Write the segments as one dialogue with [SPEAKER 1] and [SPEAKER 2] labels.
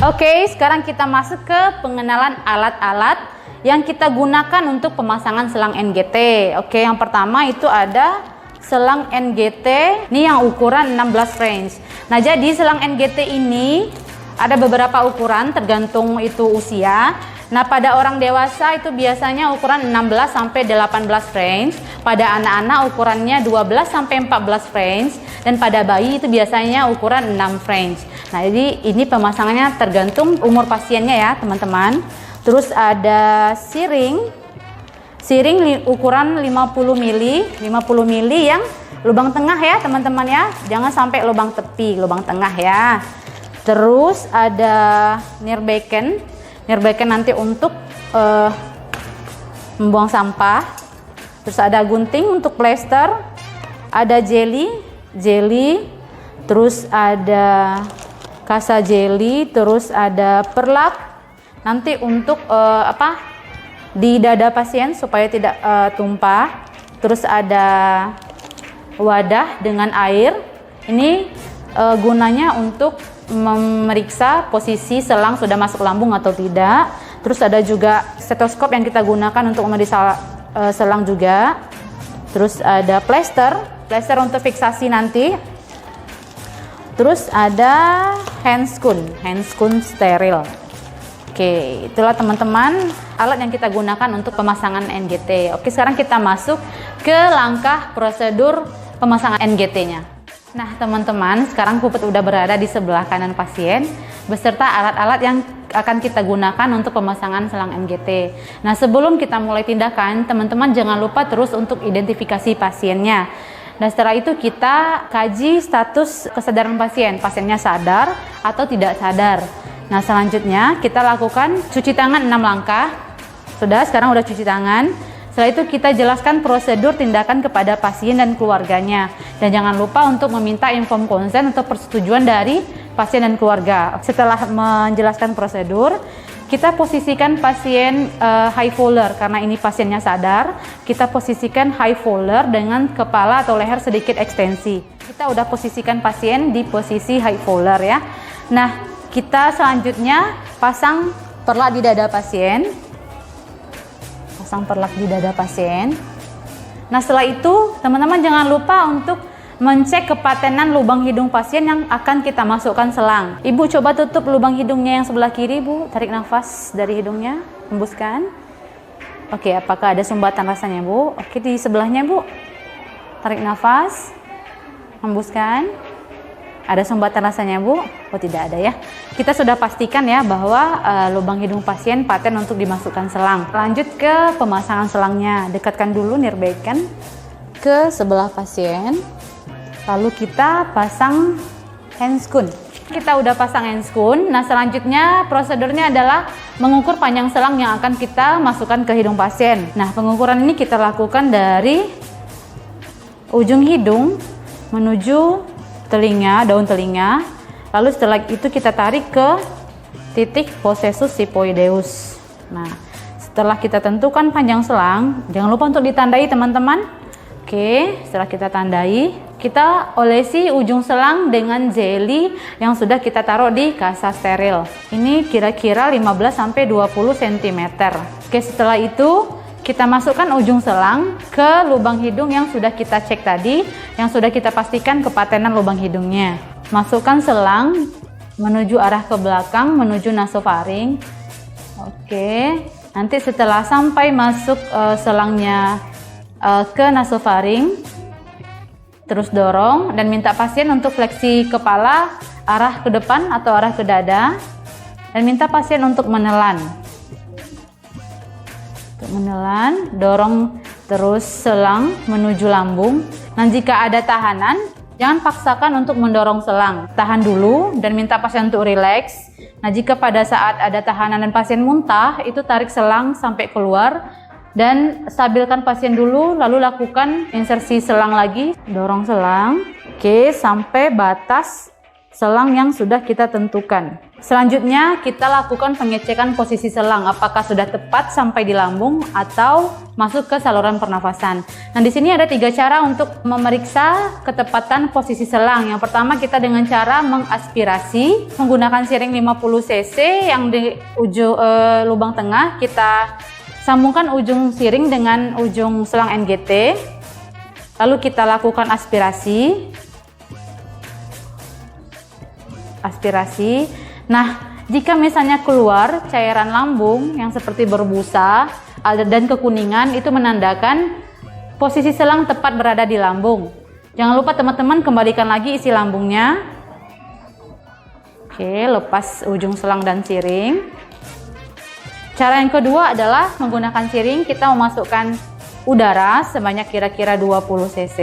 [SPEAKER 1] Oke, sekarang kita masuk ke pengenalan alat-alat yang kita gunakan untuk pemasangan selang NGT. Oke, yang pertama itu ada selang NGT, ini yang ukuran 16 range. Nah, jadi selang NGT ini ada beberapa ukuran tergantung itu usia. Nah, pada orang dewasa itu biasanya ukuran 16 sampai 18 range, pada anak-anak ukurannya 12 sampai 14 range, dan pada bayi itu biasanya ukuran 6 range. Nah, jadi ini pemasangannya tergantung umur pasiennya ya, teman-teman. Terus ada siring ukuran 50 mili yang lubang tengah ya, teman-teman ya. Jangan sampai lubang tepi, lubang tengah ya. Terus ada nirbecken nanti untuk membuang sampah. Terus ada gunting untuk plester, ada jelly, terus ada kasa jelly, terus ada perlak nanti untuk di dada pasien supaya tidak tumpah. Terus ada wadah dengan air, ini gunanya untuk memeriksa posisi selang sudah masuk lambung atau tidak. Terus ada juga stetoskop yang kita gunakan untuk memeriksa selang juga. Terus ada plester untuk fiksasi nanti. Terus ada handscoon steril. Oke, itulah teman-teman alat yang kita gunakan untuk pemasangan NGT. Oke, sekarang kita masuk ke langkah prosedur pemasangan NGT-nya. Nah, teman-teman, sekarang Puput udah berada di sebelah kanan pasien beserta alat-alat yang akan kita gunakan untuk pemasangan selang NGT. Nah, sebelum kita mulai tindakan, teman-teman jangan lupa terus untuk identifikasi pasiennya. Nah, setelah itu kita kaji status kesadaran pasien, pasiennya sadar atau tidak sadar. Nah, selanjutnya kita lakukan cuci tangan 6 langkah. Sudah, sekarang udah cuci tangan. Setelah itu kita jelaskan prosedur tindakan kepada pasien dan keluarganya. Dan jangan lupa untuk meminta inform konsen atau persetujuan dari pasien dan keluarga. Setelah menjelaskan prosedur, kita posisikan pasien high voller karena ini pasiennya sadar. Kita posisikan high voller dengan kepala atau leher sedikit ekstensi. Kita udah posisikan pasien di posisi high voller ya. Nah, kita selanjutnya pasang perlak di dada pasien. Nah, setelah itu teman-teman jangan lupa untuk mencek kepatenan lubang hidung pasien yang akan kita masukkan selang. Ibu coba tutup lubang hidungnya yang sebelah kiri, Bu. Tarik nafas dari hidungnya, hembuskan. Oke, apakah ada sumbatan rasanya, Bu? Oke, di sebelahnya, Bu. Tarik nafas, hembuskan. Ada sumbatan rasanya, Bu? Oh, tidak ada ya. Kita sudah pastikan ya bahwa lubang hidung pasien paten untuk dimasukkan selang. Lanjut ke pemasangan selangnya. Dekatkan dulu nirbecken ke sebelah pasien. Lalu kita pasang handscoon. Kita udah pasang handscoon. Nah, selanjutnya prosedurnya adalah mengukur panjang selang yang akan kita masukkan ke hidung pasien. Nah, pengukuran ini kita lakukan dari ujung hidung menuju telinga, daun telinga. Lalu setelah itu kita tarik ke titik possessus sipoideus. Nah, setelah kita tentukan panjang selang, jangan lupa untuk ditandai teman-teman. Oke, setelah kita tandai, kita olesi ujung selang dengan jelly yang sudah kita taruh di kasa steril. Ini kira-kira 15 sampai 20 cm. Oke, setelah itu kita masukkan ujung selang ke lubang hidung yang sudah kita cek tadi, yang sudah kita pastikan kepatenan lubang hidungnya. Masukkan selang menuju arah ke belakang, menuju nasofaring. Oke, nanti setelah sampai masuk selangnya ke nasofaring, terus dorong dan minta pasien untuk fleksi kepala arah ke depan atau arah ke dada, dan minta pasien untuk menelan. Dorong terus selang menuju lambung. Dan jika ada tahanan, jangan paksakan untuk mendorong selang. Tahan dulu dan minta pasien untuk rileks. Nah, jika pada saat ada tahanan dan pasien muntah, itu tarik selang sampai keluar dan stabilkan pasien dulu, lalu lakukan insersi selang lagi. Dorong selang, oke, sampai batas selang yang sudah kita tentukan. Selanjutnya kita lakukan pengecekan posisi selang, apakah sudah tepat sampai di lambung atau masuk ke saluran pernafasan. Nah, di sini ada 3 cara untuk memeriksa ketepatan posisi selang. Yang pertama, kita dengan cara mengaspirasi menggunakan siring 50 cc yang di ujung lubang tengah, kita sambungkan ujung siring dengan ujung selang NGT. Lalu kita lakukan aspirasi. Nah, jika misalnya keluar cairan lambung yang seperti berbusa dan kekuningan, itu menandakan posisi selang tepat berada di lambung. Jangan lupa teman-teman kembalikan lagi isi lambungnya. Oke, lepas ujung selang dan siring. Cara yang kedua adalah menggunakan siring, kita memasukkan udara sebanyak kira-kira 20 cc.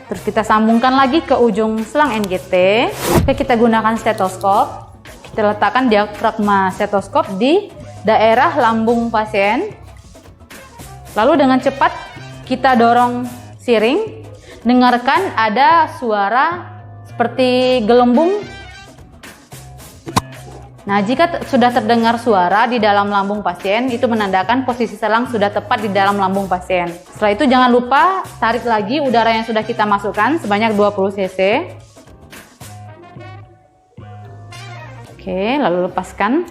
[SPEAKER 1] Terus kita sambungkan lagi ke ujung selang NGT. Oke, kita gunakan stetoskop. Kita letakkan diafragma stetoskop di daerah lambung pasien. Lalu dengan cepat kita dorong siring. Dengarkan ada suara seperti gelembung. Nah, jika sudah terdengar suara di dalam lambung pasien, itu menandakan posisi selang sudah tepat di dalam lambung pasien. Setelah itu jangan lupa tarik lagi udara yang sudah kita masukkan sebanyak 20 cc. Oke, lalu lepaskan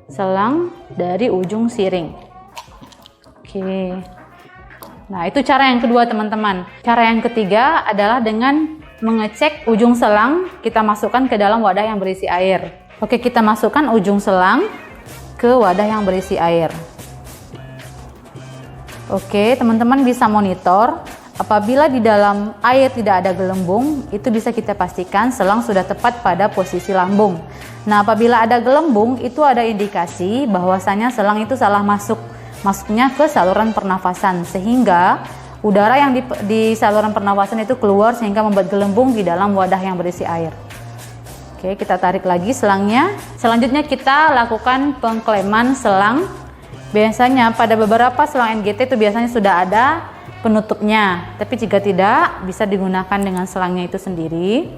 [SPEAKER 1] selang dari ujung siring. Oke. Nah, itu cara yang kedua, teman-teman. Cara yang ketiga adalah dengan mengecek ujung selang, kita masukkan ke dalam wadah yang berisi air. Oke, kita masukkan ujung selang ke wadah yang berisi air. Oke, teman-teman bisa monitor. Apabila di dalam air tidak ada gelembung, itu bisa kita pastikan selang sudah tepat pada posisi lambung. Nah, apabila ada gelembung, itu ada indikasi bahwasanya selang itu salah masuknya ke saluran pernafasan, sehingga udara yang di saluran pernafasan itu keluar sehingga membuat gelembung di dalam wadah yang berisi air. Oke, kita tarik lagi selangnya. Selanjutnya kita lakukan pengkleman selang. Biasanya pada beberapa selang NGT itu biasanya sudah ada penutupnya. Tapi jika tidak, bisa digunakan dengan selangnya itu sendiri.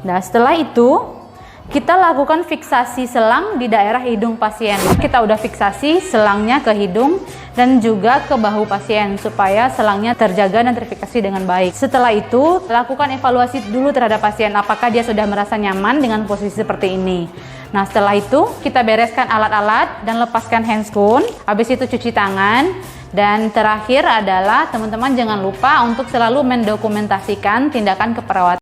[SPEAKER 1] Nah, setelah itu kita lakukan fiksasi selang di daerah hidung pasien. Kita udah fiksasi selangnya ke hidung dan juga ke bahu pasien supaya selangnya terjaga dan terfiksasi dengan baik. Setelah itu, lakukan evaluasi dulu terhadap pasien apakah dia sudah merasa nyaman dengan posisi seperti ini. Nah, setelah itu kita bereskan alat-alat dan lepaskan handscoon. Habis itu cuci tangan. Dan terakhir adalah teman-teman jangan lupa untuk selalu mendokumentasikan tindakan keperawatan.